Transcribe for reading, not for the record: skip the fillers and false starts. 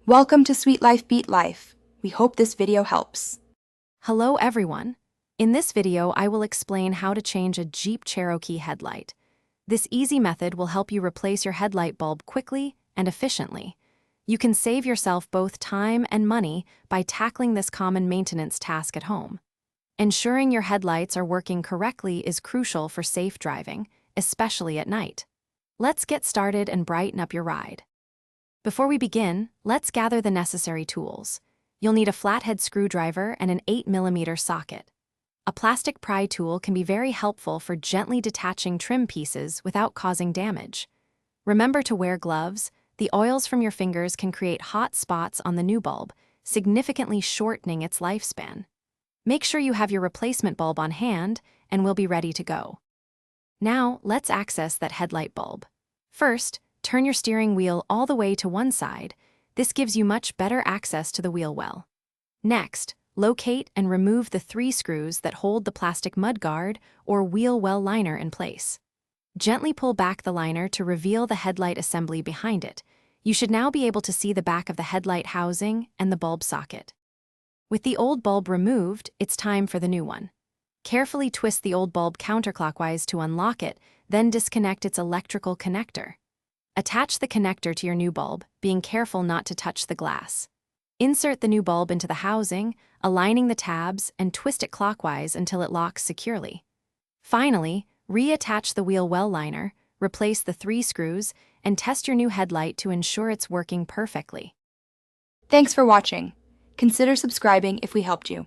Welcome to Sweet Life Beat Life. We hope this video helps. Hello everyone. In this video, I will explain how to change a Jeep Cherokee headlight. This easy method will help you replace your headlight bulb quickly and efficiently. You can save yourself both time and money by tackling this common maintenance task at home. Ensuring your headlights are working correctly is crucial for safe driving, especially at night. Let's get started and brighten up your ride. Before we begin, let's gather the necessary tools. You'll need a flathead screwdriver and an 8mm socket. A plastic pry tool can be very helpful for gently detaching trim pieces without causing damage. Remember to wear gloves. The oils from your fingers can create hot spots on the new bulb, significantly shortening its lifespan. Make sure you have your replacement bulb on hand, and we'll be ready to go. Now, let's access that headlight bulb. First, turn your steering wheel all the way to one side. This gives you much better access to the wheel well. Next, locate and remove the 3 screws that hold the plastic mudguard or wheel well liner in place. Gently pull back the liner to reveal the headlight assembly behind it. You should now be able to see the back of the headlight housing and the bulb socket. With the old bulb removed, it's time for the new one. Carefully twist the old bulb counterclockwise to unlock it, then disconnect its electrical connector. Attach the connector to your new bulb, being careful not to touch the glass. Insert the new bulb into the housing, aligning the tabs, and twist it clockwise until it locks securely. Finally, reattach the wheel well liner, replace the 3 screws, and test your new headlight to ensure it's working perfectly. Thanks for watching. Consider subscribing if we helped you.